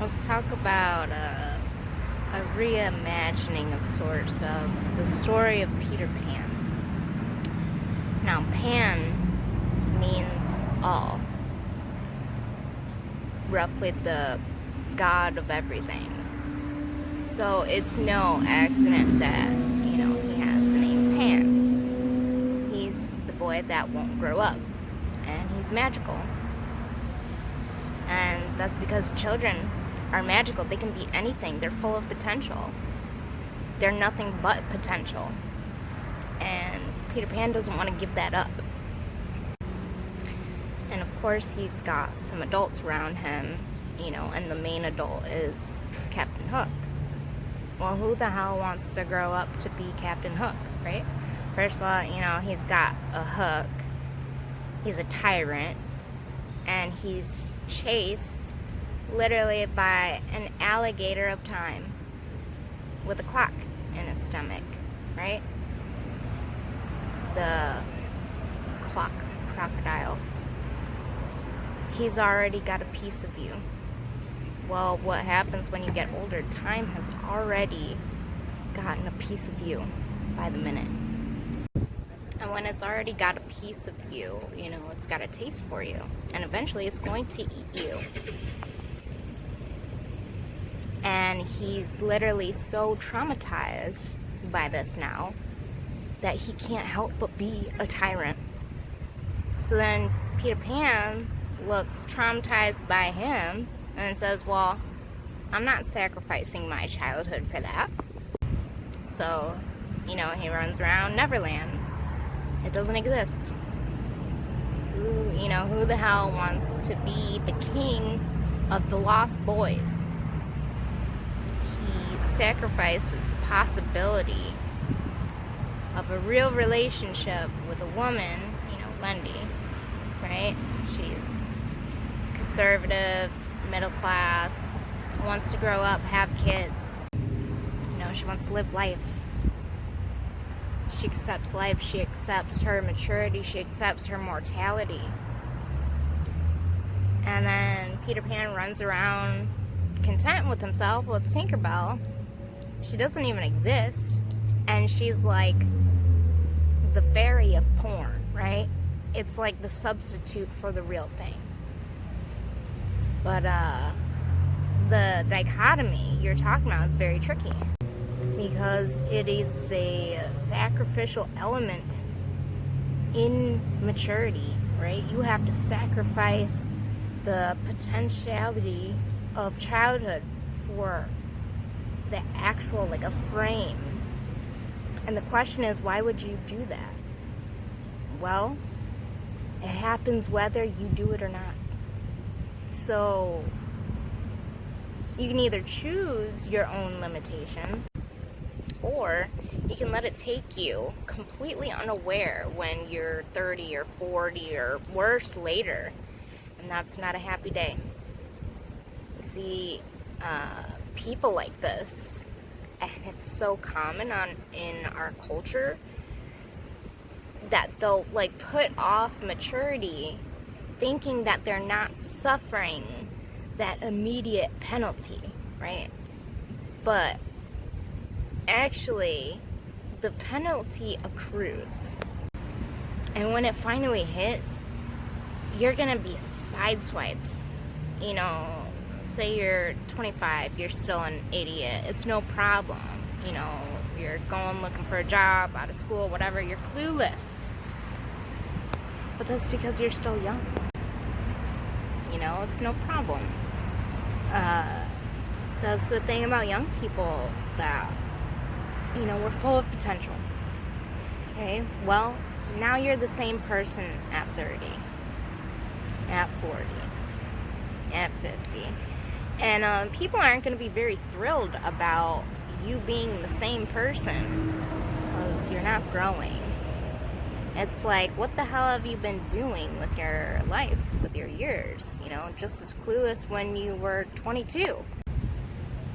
Let's talk about a reimagining of sorts of the story of Peter Pan. Now, Pan means all, roughly the god of everything. So it's no accident that, he has the name Pan. He's the boy that won't grow up, and he's magical. And that's because children are magical. They can be anything. They're full of potential. They're nothing but potential. And Peter Pan doesn't want to give that up. And of course, he's got some adults around him, and the main adult is Captain Hook. Well, who the hell wants to grow up to be Captain Hook, right? First of all, he's got a hook. He's a tyrant. And he's chased literally by an alligator of time with a clock in his stomach, right? The clock crocodile. He's already got a piece of you. Well, what happens when you get older? Time has already gotten a piece of you by the minute. And when it's already got a piece of you, it's got a taste for you. And eventually it's going to eat you. And he's literally so traumatized by this now that he can't help but be a tyrant. So then Peter Pan looks traumatized by him and says, well, I'm not sacrificing my childhood for that. So, he runs around Neverland. It doesn't exist. Who the hell wants to be the king of the Lost Boys? He sacrifices the possibility of a real relationship with a woman, Wendy, right? She's conservative, middle class, wants to grow up, have kids. She wants to live life. She accepts life, she accepts her maturity, she accepts her mortality. And then Peter Pan runs around content with himself with Tinkerbell. She doesn't even exist. And she's like the fairy of porn, right? It's like the substitute for the real thing. But the dichotomy you're talking about is very tricky. Because it is a sacrificial element in maturity, right? You have to sacrifice the potentiality of childhood for the actual, a frame. And the question is, why would you do that? Well, it happens whether you do it or not. So, you can either choose your own limitation, or you can let it take you completely unaware when you're 30 or 40 or worse later. And that's not a happy day. You see, people like this, and it's so common in our culture, that they'll put off maturity thinking that they're not suffering that immediate penalty, right? But actually, the penalty accrues. And when it finally hits, you're gonna be sideswiped. Say you're 25, you're still an idiot. It's no problem. You're going looking for a job, out of school, whatever. You're clueless. But that's because you're still young. It's no problem. That's the thing about young people, that we're full of potential. Okay? Well, now you're the same person at 30, at 40, at 50. And people aren't going to be very thrilled about you being the same person, because you're not growing. It's like, what the hell have you been doing with your life, with your years? Just as clueless when you were 22.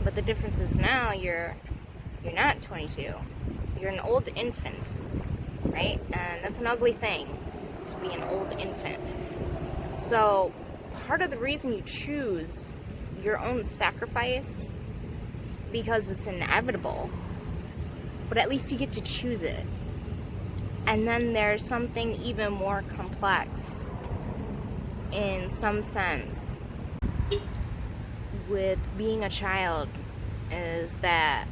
But the difference is now you're not 22. You're an old infant, right? And that's an ugly thing, to be an old infant. So part of the reason you choose your own sacrifice because it's inevitable, but at least you get to choose it. And then there's something even more complex in some sense with being a child, is that,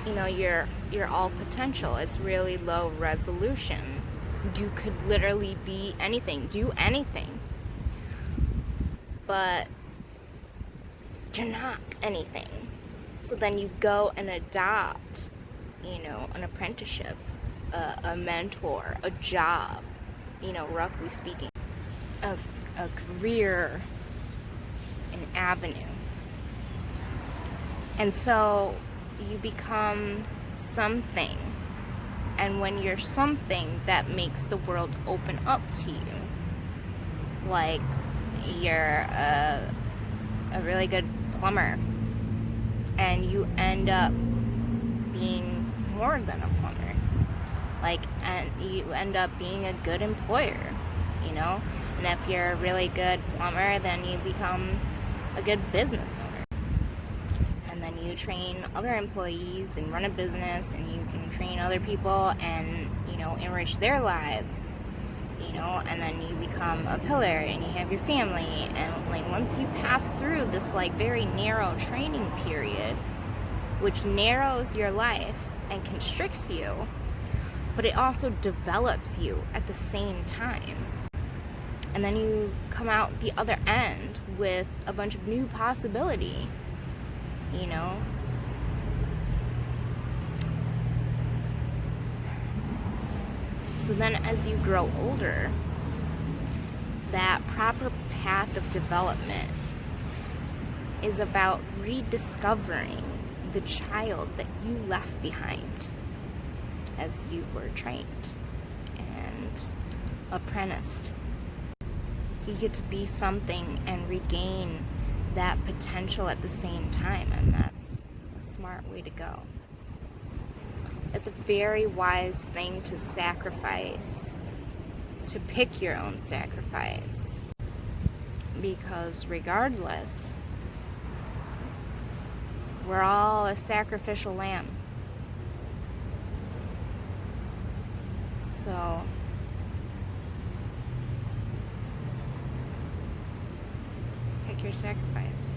you know, you're all potential. It's really low resolution. You could literally be anything, do anything, but you're not anything. So then you go and adopt, you know, an apprenticeship, a mentor, a job, you know, roughly speaking, a career, an avenue. And so you become something. And when you're something, that makes the world open up to you. Like, you're a really good plumber, and you end up being more than a plumber. Like, and you end up being a good employer, you know? And if you're a really good plumber, then you become a good business owner. And then you train other employees and run a business, and you can train other people and, you know, enrich their lives, you know, and then you become a pillar and you have your family. And like, once you pass through this like very narrow training period, which narrows your life and constricts you, but it also develops you at the same time. And then you come out the other end with a bunch of new possibility, you know? So then as you grow older, that proper path of development is about rediscovering the child that you left behind as you were trained and apprenticed. You get to be something and regain that potential at the same time, and that's a smart way to go. It's a very wise thing to sacrifice, to pick your own sacrifice, because regardless, we're all a sacrificial lamb. So pick your sacrifice.